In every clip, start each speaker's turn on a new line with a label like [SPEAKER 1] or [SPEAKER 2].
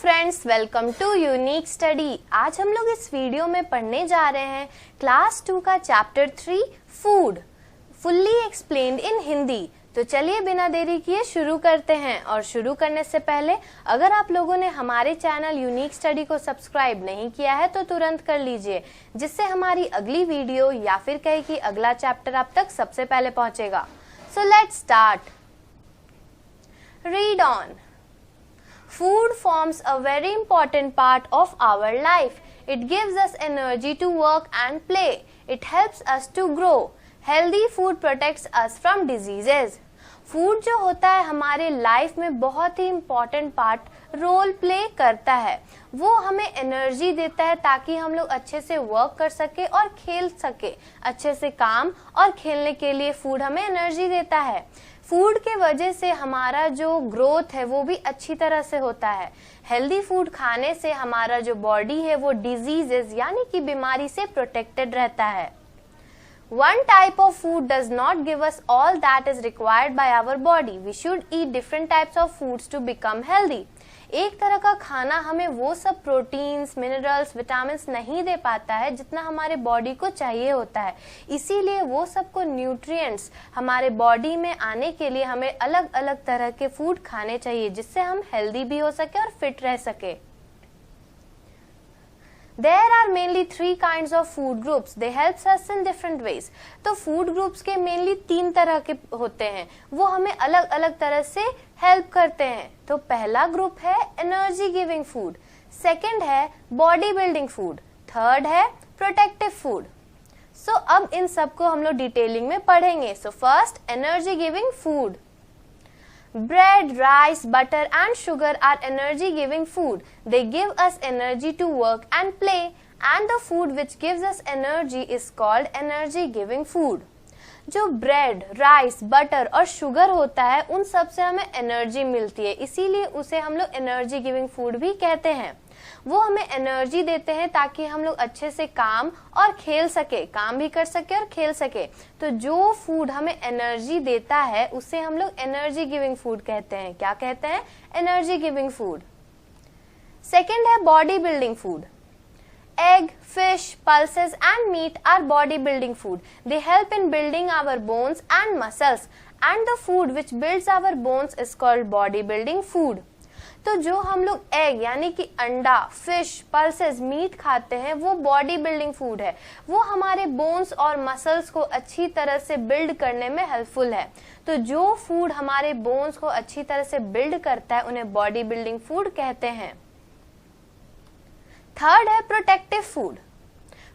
[SPEAKER 1] Friends, welcome to unique study. आज हम लोग इस वीडियो में पढ़ने जा रहे हैं क्लास 2 का चैप्टर 3 फूड फुल्ली एक्सप्लेन्ड इन हिंदी। तो चलिए बिना देरी किए शुरू करते हैं। और शुरू करने से पहले अगर आप लोगों ने हमारे चैनल यूनिक स्टडी को सब्सक्राइब नहीं किया है तो तुरंत कर लीजिए, जिससे हमारी अगली वीडियो या फिर कहे कि अगला चैप्टर आप तक सबसे पहले पहुंचेगा। So let's start. Read on. Food forms a very important part of our life. It gives us energy to work and play. It helps us to grow. Healthy food protects us from diseases. Food जो होता है हमारे life में बहुत ही important part role play करता है। वो हमें एनर्जी देता है ताकि हम लोग अच्छे से वर्क कर सके और खेल सके। अच्छे से काम और खेलने के लिए फूड हमें एनर्जी देता है। फूड के वजह से हमारा जो ग्रोथ है वो भी अच्छी तरह से होता है। हेल्दी फूड खाने से हमारा जो बॉडी है वो डिजीजेस यानी कि बीमारी से प्रोटेक्टेड रहता है। One type of food does not give us all that is required by our body. We should eat different types of foods to become healthy. एक तरह का खाना हमें वो सब प्रोटीन्स, मिनरल्स, विटामिन्स नहीं दे पाता है जितना हमारे बॉडी को चाहिए होता है। इसीलिए वो सबको न्यूट्रिएंट्स हमारे बॉडी में आने के लिए हमें अलग अलग तरह के फूड खाने चाहिए, जिससे हम हेल्दी भी हो सके और फिट रह सके। There are mainly 3 kinds of food groups. They help us in different ways. तो फूड ग्रुप्स के मेनली 3 तरह के होते हैं, वो हमें अलग अलग तरह से हेल्प करते हैं। तो पहला ग्रुप है एनर्जी गिविंग फूड, सेकंड है बॉडी बिल्डिंग फूड, थर्ड है प्रोटेक्टिव फूड। सो अब इन सबको हम लोग डिटेलिंग में पढ़ेंगे। So first, energy giving food. Bread, rice, butter and sugar are energy giving food. They give us energy to work and play, and the food which gives us energy is called energy giving food. जो bread, rice, butter और sugar होता है उन सब से हमें energy मिलती है, इसीलिए उसे हम लोग एनर्जी गिविंग फूड भी कहते हैं। वो हमें एनर्जी देते हैं ताकि हम लोग अच्छे से काम और खेल सके, काम भी कर सके और खेल सके। तो जो फूड हमें एनर्जी देता है उसे हम लोग एनर्जी गिविंग फूड कहते हैं। क्या कहते हैं? Energy giving food. सेकेंड है body building food. Egg, fish, pulses and meat are body building food. They help in building our bones and muscles, and the food which builds our bones is called body building food. तो जो हम लोग egg यानी कि अंडा, fish, pulses, meet खाते हैं वो बॉडी बिल्डिंग फूड है। वो हमारे बोन्स और मसल्स को अच्छी तरह से बिल्ड करने में हेल्पफुल है। तो जो फूड हमारे बोन्स को अच्छी तरह से बिल्ड करता है उन्हें बॉडी बिल्डिंग फूड कहते हैं। थर्ड है protective food.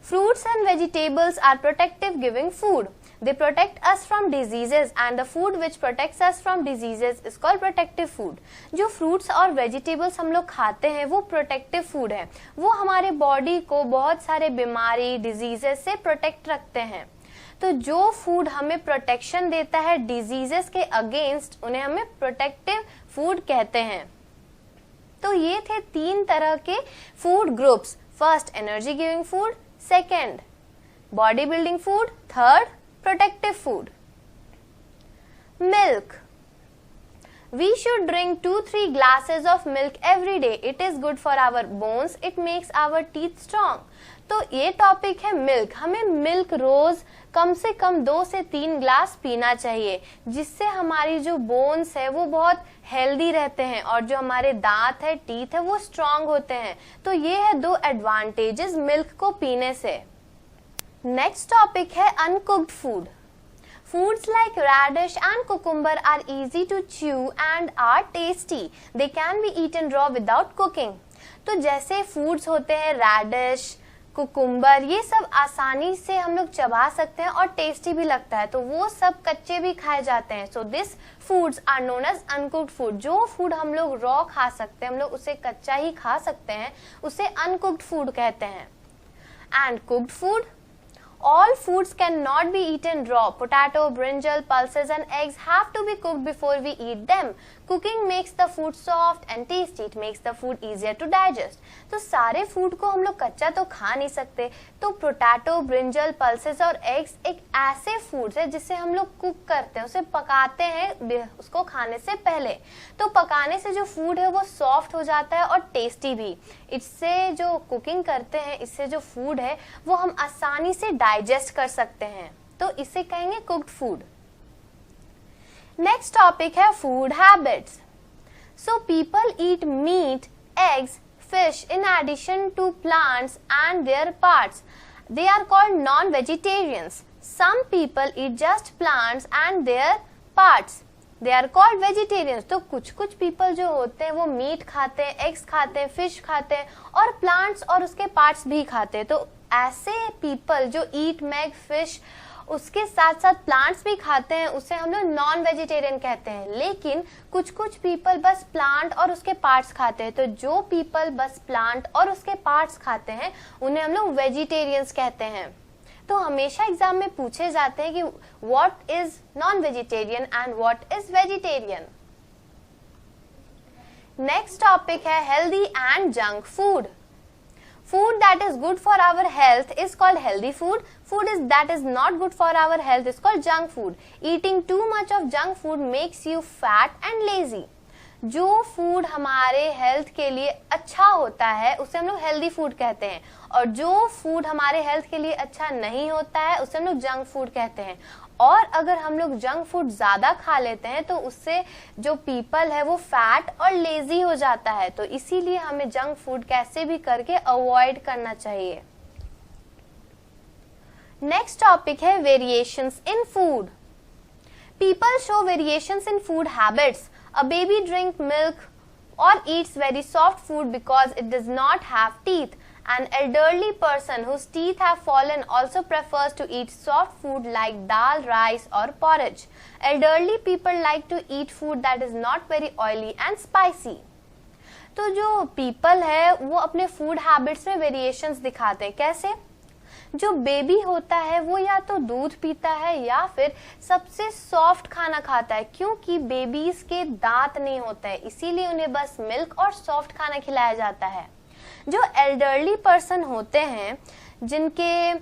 [SPEAKER 1] Fruits and vegetables are protective giving food. They protect us from diseases and the food which protects us from diseases is called protective food. जो fruits और vegetables हम लोग खाते हैं वो protective food है। वो हमारे body को बहुत सारे बीमारी, diseases से protect रखते हैं। तो जो food हमें protection देता है diseases के against, उन्हें हमें protective food कहते हैं। तो ये थे 3 तरह के food groups. First energy giving food, second body building food, third protective food. Milk. We should drink 2-3 glasses of milk every day. It is good for our bones. It makes our teeth strong. तो ये topic है milk. हमें milk रोज कम से कम 2 से 3 glass पीना चाहिए, जिससे हमारी जो बोन्स है वो बहुत हेल्दी रहते हैं और जो हमारे दांत है, टीथ है, वो स्ट्रांग होते हैं। तो ये है 2 एडवांटेजेस मिल्क को पीने से। नेक्स्ट टॉपिक है uncooked food. Foods like radish and cucumber are easy to chew and are tasty. They can be eaten raw without cooking. तो जैसे फूड्स होते हैं radish, कुकुम्बर, ये सब आसानी से हम लोग चबा सकते हैं और टेस्टी भी लगता है, तो वो सब कच्चे भी खाए जाते हैं। So this foods are known as uncooked food. जो फूड हम लोग रॉ खा सकते हैं, हम लोग उसे कच्चा ही खा सकते हैं, उसे अनकुक्ड फूड कहते हैं। And cooked food, All foods cannot be eaten raw. Potato, brinjal, pulses and eggs have to be cooked before we eat them. Cooking makes the food soft and tasty. It makes the food easier to digest. तो सारे food को हम लोग कच्चा तो खा नहीं सकते, तो पोटैटो, ब्रिंजल, पल्सेस और एग्स एक ऐसे फूड है जिसे हम लोग कुक करते हैं, उसे पकाते हैं उसको खाने से पहले। तो पकाने से जो फूड है वो सॉफ्ट हो जाता है और टेस्टी भी। इससे जो कुकिंग करते हैं, इससे जो फूड है वो हम आसानी से डाइजेस्ट कर सकते हैं, तो इसे कहेंगे कुक्ड फूड। नेक्स्ट टॉपिक है food habits. So people eat meat, eggs, fish in addition to plants and their parts. They are called non-vegetarians. Some people eat just plants and their parts. They are called vegetarians. तो कुछ people जो होते हैं वो meet खाते हैं, eggs खाते हैं, फिश खाते हैं और प्लांट्स और उसके पार्ट्स भी खाते हैं। तो ऐसे पीपल जो ईट मैग, फिश, उसके साथ साथ प्लांट्स भी खाते हैं, उसे हम लोग नॉन वेजिटेरियन कहते हैं। लेकिन कुछ पीपल बस प्लांट और उसके पार्ट्स खाते हैं, तो जो पीपल बस प्लांट और उसके पार्ट्स खाते हैं उन्हें हम लोग वेजिटेरियंस कहते हैं। तो हमेशा एग्जाम में पूछे जाते हैं कि what is non vegetarian and what is vegetarian. Next topic है healthy and junk food. Food that is good for our health is called healthy food. Food that is not good for our health is called junk food. Eating too much of junk food makes you fat and lazy. जो food हमारे health के लिए अच्छा होता है उसे हम लोग हेल्दी फूड कहते हैं, और जो फूड हमारे हेल्थ के लिए अच्छा नहीं होता है उसे हम लोग जंक फूड कहते हैं। और अगर हम लोग जंक फूड ज्यादा खा लेते हैं तो उससे जो पीपल है वो फैट और लेजी हो जाता है, तो इसीलिए हमें जंक फूड कैसे भी करके अवॉइड करना चाहिए। नेक्स्ट टॉपिक है variations in food. People show variations in food habits. A baby drinks milk or eats very soft food because it does not have teeth. An elderly person whose teeth have fallen also prefers to eat soft food like dal, rice or porridge. Elderly people like to eat food that is not very oily and spicy. तो जो people है वो अपने food habits में variations दिखाते हैं। कैसे? जो बेबी होता है वो या तो दूध पीता है या फिर सबसे सॉफ्ट खाना खाता है, क्योंकि बेबीज के दांत नहीं होते हैं, इसीलिए उन्हें बस मिल्क और सॉफ्ट खाना खिलाया जाता है। जो एल्डरली पर्सन होते हैं जिनके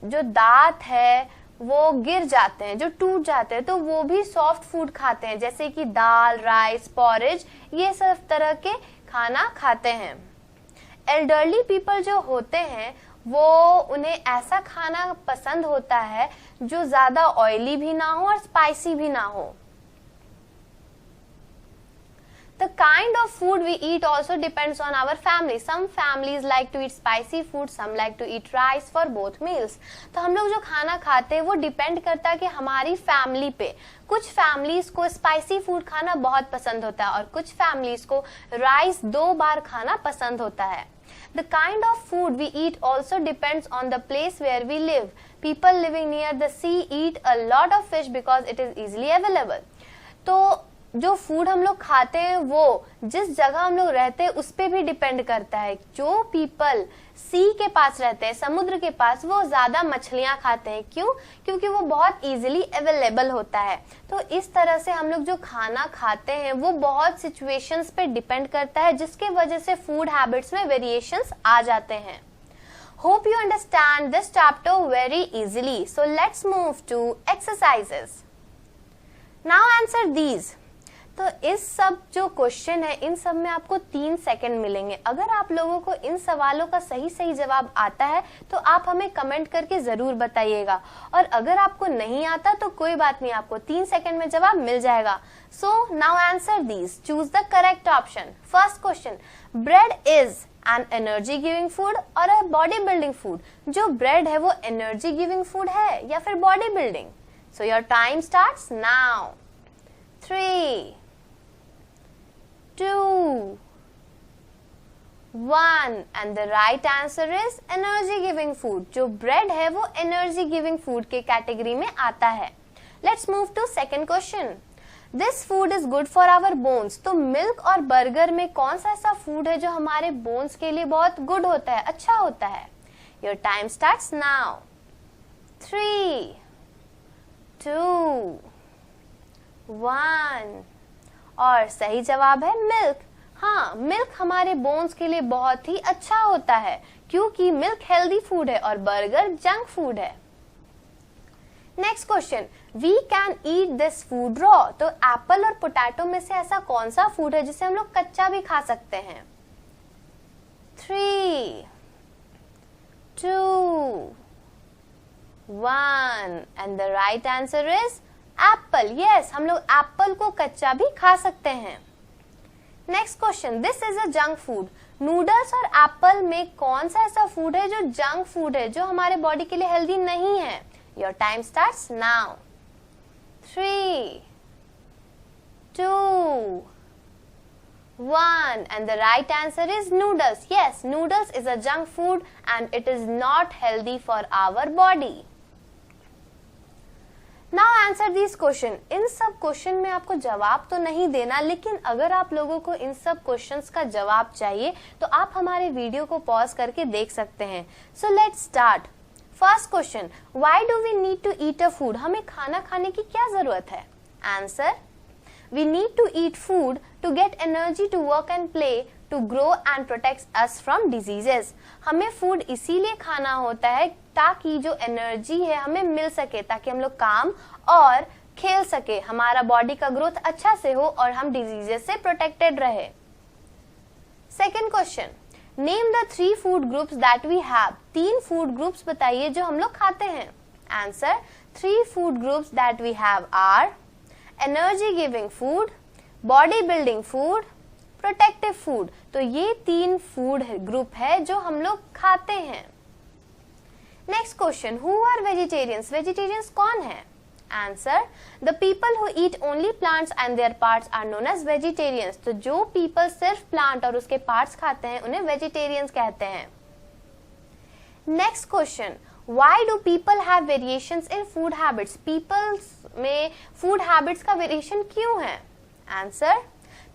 [SPEAKER 1] जो दांत है वो गिर जाते हैं, जो टूट जाते हैं, तो वो भी सॉफ्ट फूड खाते हैं, जैसे कि दाल, राइस, पॉरेज, ये सब तरह के खाना खाते हैं। एल्डरली पीपल जो होते हैं वो उन्हें ऐसा खाना पसंद होता है जो ज्यादा ऑयली भी ना हो और स्पाइसी भी ना हो। The kind of food we eat also depends on our family. Some families like to eat spicy food, some like to eat rice for both meals. तो हम लोग जो खाना खाते हैं वो डिपेंड करता है कि हमारी फैमिली पे। कुछ फैमिलीज को स्पाइसी फूड खाना बहुत पसंद होता है और कुछ फैमिलीज को राइस 2 बार खाना पसंद होता है। The kind of food we eat also depends on the place where we live. People living near the sea eat a lot of fish because it is easily available. तो जो food हम लोग खाते हैं वो जिस जगह हम लोग रहते हैं उस पे भी डिपेंड करता है। जो पीपल सी के पास रहते हैं, समुद्र के पास, वो ज्यादा मछलियां खाते हैं। क्यों? क्योंकि वो बहुत इजीली अवेलेबल होता है। तो इस तरह से हम लोग जो खाना खाते हैं वो बहुत सिचुएशंस पे डिपेंड करता है, जिसके वजह से फूड हैबिट्स में वेरिएशंस आ जाते हैं। Hope you understand this chapter very easily. So let's move to exercises. Now answer these. तो इस सब जो क्वेश्चन है इन सब में आपको 3 सेकंड मिलेंगे। अगर आप लोगों को इन सवालों का सही जवाब आता है तो आप हमें कमेंट करके जरूर बताइएगा, और अगर आपको नहीं आता तो कोई बात नहीं, आपको 3 सेकंड में जवाब मिल जाएगा। So now answer these, choose the correct option. First question, bread is an energy giving food और अ बॉडी बिल्डिंग फूड। जो ब्रेड है वो एनर्जी गिविंग फूड है या फिर body building? So your time starts now. 3, 2, 1 and the right answer is energy giving food. जो bread है वो एनर्जी गिविंग फूड के कैटेगरी में आता है। Let's move to second question. This food is good for our bones. तो milk और burger में कौन सा ऐसा फूड है जो हमारे बोन्स के लिए बहुत गुड होता है, अच्छा होता है? Your time starts now. 3, 2, 1 और सही जवाब है मिल्क। हाँ, मिल्क हमारे बोन्स के लिए बहुत ही अच्छा होता है क्योंकि मिल्क हेल्दी फूड है और बर्गर जंक फूड है। Next question, we can eat this food raw. तो एप्पल और पोटैटो में से ऐसा कौन सा फूड है जिसे हम लोग कच्चा भी खा सकते हैं? 3, 2, 1 and the right answer is Apple. Yes, हम लोग एप्पल को कच्चा भी खा सकते हैं। Next question, this is a junk food. Noodles और एप्पल में कौन सा ऐसा फूड है जो जंक फूड है, जो हमारे बॉडी के लिए हेल्दी नहीं है? Your time starts now. 3, 2, 1 and the right answer is noodles. Yes, noodles is a junk food and it is not healthy for our body. Now answer these question. इन सब question में आपको जवाब तो नहीं देना, लेकिन अगर आप लोगों को इन सब क्वेश्चंस का जवाब चाहिए तो आप हमारे वीडियो को पॉज करके देख सकते हैं। So let's start. First question, why do we need to eat a food? हमें खाना खाने की क्या जरूरत है? Answer, we need to eat food to get energy to work and play, to grow and protect us from diseases. हमें food इसीलिए खाना होता है ताकि जो एनर्जी है हमें मिल सके, ताकि हम लोग काम और खेल सके, हमारा बॉडी का ग्रोथ अच्छा से हो और हम डिजीजेस से प्रोटेक्टेड रहे। Second question, name the 3 food groups that we have. 3 food groups बताइए जो हम लोग खाते हैं। Answer, 3 food groups that we have are energy giving food, body building food, protective food. तो ये 3 फूड ग्रुप है जो हम लोग खाते हैं। Next question, who are vegetarians? Vegetarians कौन है? Answer, the people who eat only plants and their parts are known as vegetarians. तो जो पीपल सिर्फ प्लांट और उसके पार्ट्स खाते हैं उन्हें वेजिटेरियंस कहते हैं। Next question, why do people have variations in food habits? Peoples में फूड हैबिट्स का वेरिएशन क्यों है? Answer,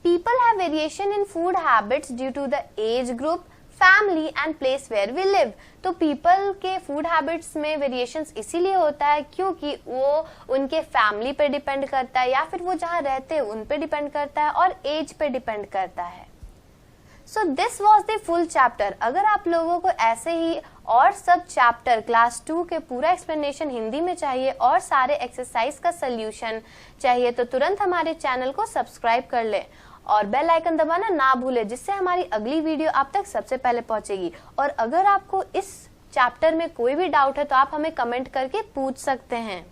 [SPEAKER 1] people have variation in food habits due to the age group, family and place where we live. तो people के food habits में variations इसीलिए होता है क्योंकि वो उनके फैमिली पे डिपेंड करता है या फिर वो जहाँ रहते हैं उन पे डिपेंड करता है और एज पे डिपेंड करता है। So this was the full chapter. अगर आप लोगों को ऐसे ही और सब चैप्टर क्लास 2 के पूरा एक्सप्लेनेशन हिंदी में चाहिए और सारे एक्सरसाइज का सोल्यूशन चाहिए तो तुरंत हमारे चैनल को सब्सक्राइब कर ले और बेल आइकन दबाना ना भूले, जिससे हमारी अगली वीडियो आप तक सबसे पहले पहुंचेगी। और अगर आपको इस चैप्टर में कोई भी डाउट है तो आप हमें कमेंट करके पूछ सकते हैं।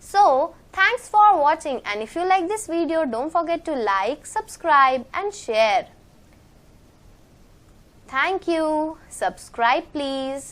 [SPEAKER 1] So thanks for watching and if you like this video don't forget to like, subscribe and share. Thank you. Subscribe please.